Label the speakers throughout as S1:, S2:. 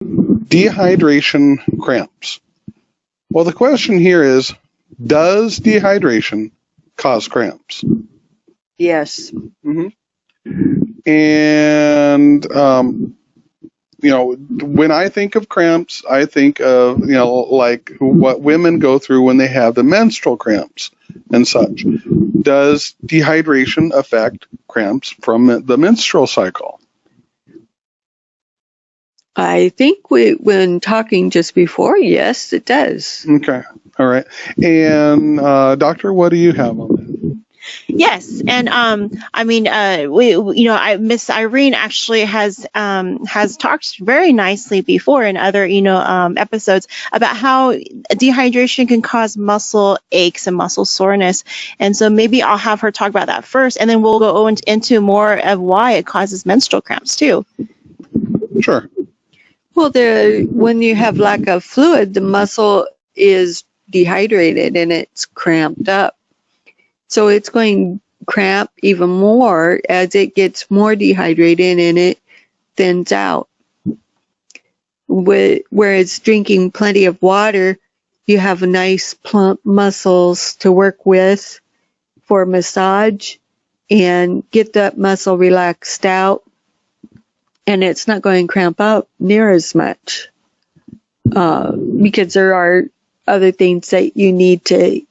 S1: Dehydration cramps. Well, the question here is, does dehydration cause cramps?
S2: Yes.
S1: Mm-hmm. And, when I think of cramps, I think of, like what women go through when they have the menstrual cramps and such. Does dehydration affect cramps from the menstrual cycle?
S2: I think when talking just before, yes, it does.
S1: Okay. All right. And doctor, what do you have on that?
S3: Yes, and Miss Irene actually has talked very nicely before in other episodes about how dehydration can cause muscle aches and muscle soreness, and so maybe I'll have her talk about that first, and then we'll go into more of why it causes menstrual cramps too.
S1: Sure.
S2: Well, when you have lack of fluid, the muscle is dehydrated and it's cramped up. So it's going to cramp even more as it gets more dehydrated and it thins out. Whereas drinking plenty of water, you have nice plump muscles to work with for massage and get that muscle relaxed out. And it's not going to cramp up near as much because there are other things that you need to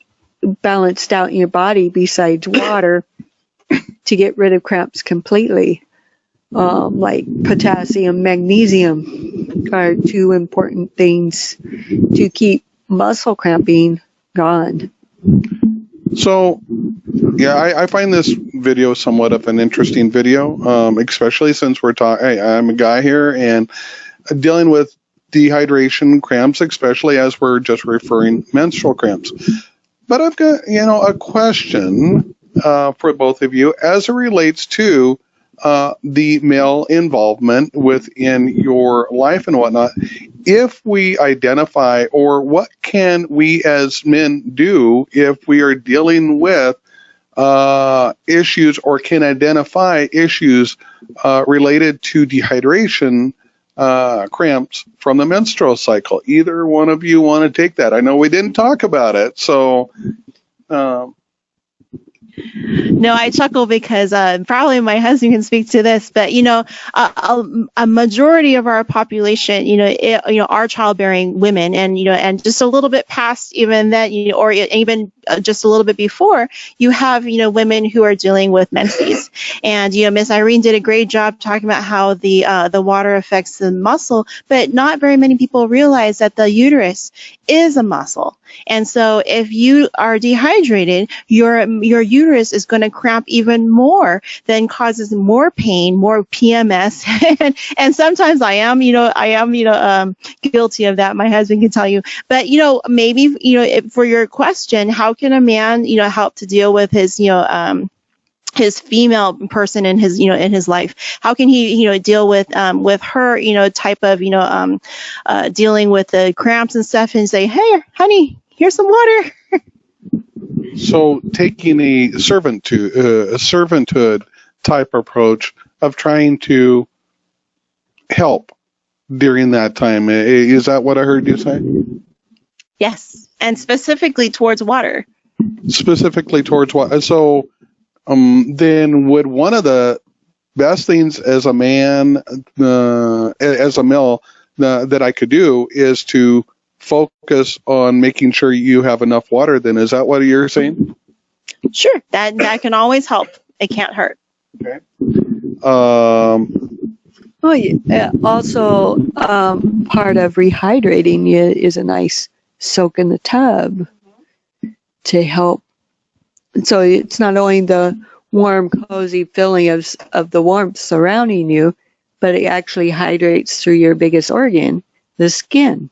S2: balance out in your body besides water to get rid of cramps completely. Like potassium, magnesium are two important things to keep muscle cramping gone.
S1: So, yeah, I find this video somewhat of an interesting video, especially since we're talking. Hey, I'm a guy here and dealing with dehydration cramps, especially as we're just referring menstrual cramps. But I've got a question for both of you as it relates to the male involvement within your life and whatnot. If we identify, or what can we as men do if we are dealing with issues or can identify issues related to dehydration cramps from the menstrual cycle? Either one of you want to take that? I know we didn't talk about it, so
S3: No, I chuckle because probably my husband can speak to this, but a majority of our population, are childbearing women, and just a little bit past even that, or even just a little bit before, you have women who are dealing with menses, and Miss Irene did a great job talking about how the water affects the muscle, but not very many people realize that the uterus is a muscle, and so if you are dehydrated, your uterus is going to cramp even more, then causes more pain, more PMS, and sometimes I am guilty of that. My husband can tell you, but maybe for your question, how can a man help to deal with his female person in his life? How can he deal with her type of dealing with the cramps and stuff, and say, hey honey, here's some water?
S1: So taking a servanthood type approach of trying to help during that time. Is that what I heard you say?
S3: Yes, and specifically towards water.
S1: Specifically towards water. So then would one of the best things as a man, as a male, that I could do is to focus on making sure you have enough water then. Is that what you're saying?
S3: Sure. That can always help. It can't hurt.
S1: Okay.
S2: Also, part of rehydrating you is a nice soak in the tub to help. So it's not only the warm, cozy feeling of the warmth surrounding you, but it actually hydrates through your biggest organ, the skin.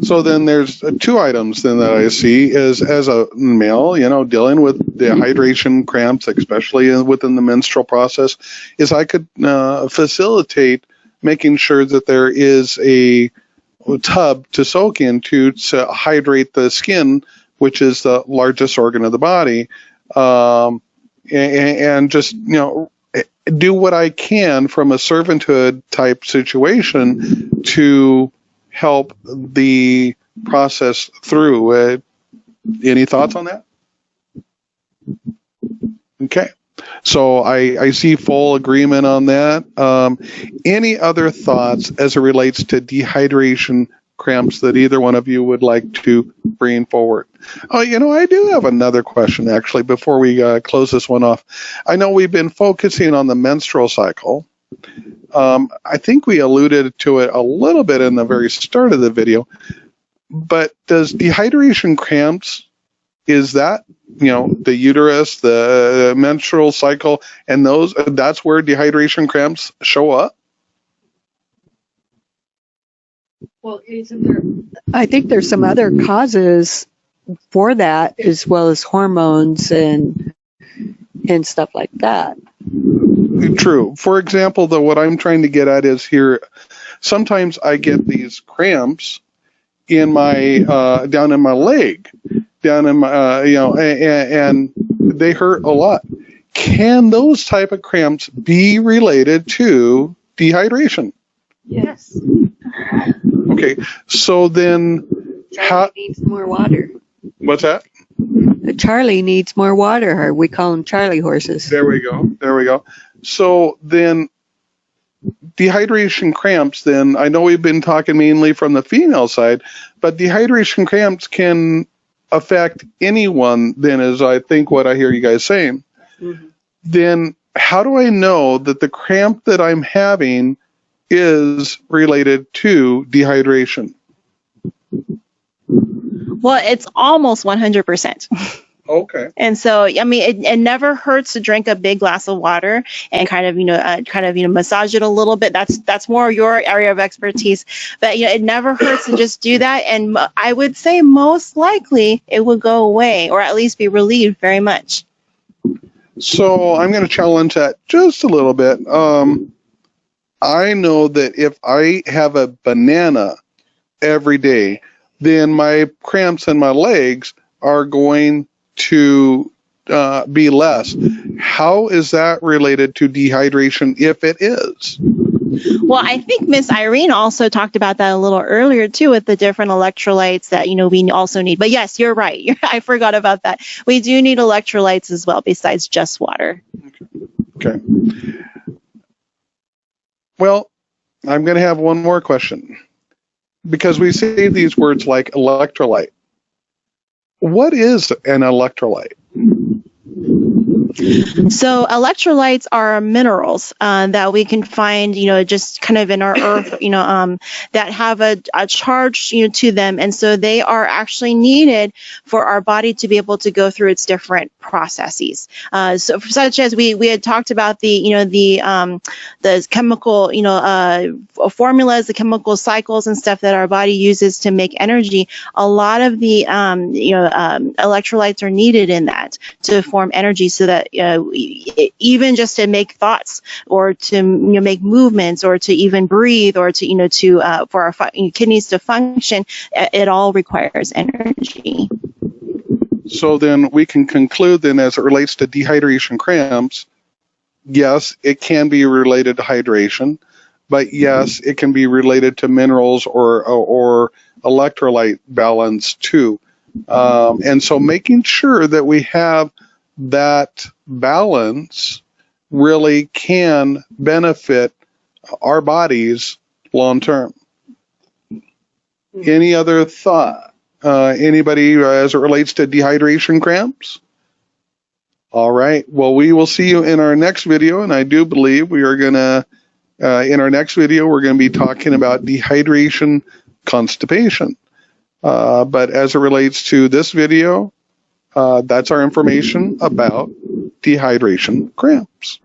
S1: So then there's two items then that I see is, as a male, dealing with dehydration cramps, especially within the menstrual process, is I could facilitate making sure that there is a tub to soak into to hydrate the skin, which is the largest organ of the body, and just do what I can from a servanthood type situation to help the process through. Any thoughts on that? Okay. So I see full agreement on that. Any other thoughts as it relates to dehydration cramps that either one of you would like to bring forward? Oh, I do have another question, actually, before we close this one off. I know we've been focusing on the menstrual cycle. I think we alluded to it a little bit in the very start of the video, but does dehydration cramps, is that, the uterus, the menstrual cycle, and that's where dehydration cramps show up?
S2: Well, I think there's some other causes for that, as well as hormones and stuff like that.
S1: True. For example, though, what I'm trying to get at is here, sometimes I get these cramps in my down in my leg, down in my and they hurt a lot. Can those type of cramps be related to dehydration?
S2: Yes.
S1: Okay, so then
S2: Charlie needs more water.
S1: What's that?
S2: Charlie needs more water. We call them Charlie horses.
S1: There we go. So then dehydration cramps, then I know we've been talking mainly from the female side, but dehydration cramps can affect anyone, then, is I think what I hear you guys saying. Mm-hmm. Then how do I know that the cramp that I'm having is related to dehydration?
S3: Well, it's almost 100%.
S1: Okay.
S3: And so, I mean, it never hurts to drink a big glass of water and kind of massage it a little bit. That's more your area of expertise. But it never hurts to just do that. And I would say most likely it would go away, or at least be relieved very much.
S1: So I'm going to challenge that just a little bit. I know that if I have a banana every day, then my cramps in my legs are going to be less. How is that related to dehydration, if it is?
S3: Well, I think Miss Irene also talked about that a little earlier too, with the different electrolytes that we also need. But yes, you're right. I forgot about that. We do need electrolytes as well, besides just water.
S1: Okay. Well, I'm going to have one more question, because we say these words like electrolyte. What is an electrolyte?
S3: So electrolytes are minerals that we can find, just kind of in our earth, that have a charge, to them. And so they are actually needed for our body to be able to go through its different processes. So such as we had talked about the chemical, formulas, the chemical cycles and stuff that our body uses to make energy. A lot of the, electrolytes are needed in that to form energy, so that even just to make thoughts, or to make movements, or to even breathe, or to for our kidneys to function, it all requires energy.
S1: So then we can conclude then, as it relates to dehydration cramps, yes, it can be related to hydration, but yes, it can be related to minerals or electrolyte balance too. And so making sure that we have that balance really can benefit our bodies long term. Any other thought? Anybody as it relates to dehydration cramps? All right. Well, we will see you in our next video, and I do believe we are going to, in our next video, we're going to be talking about dehydration constipation. But as it relates to this video, that's our information about dehydration cramps.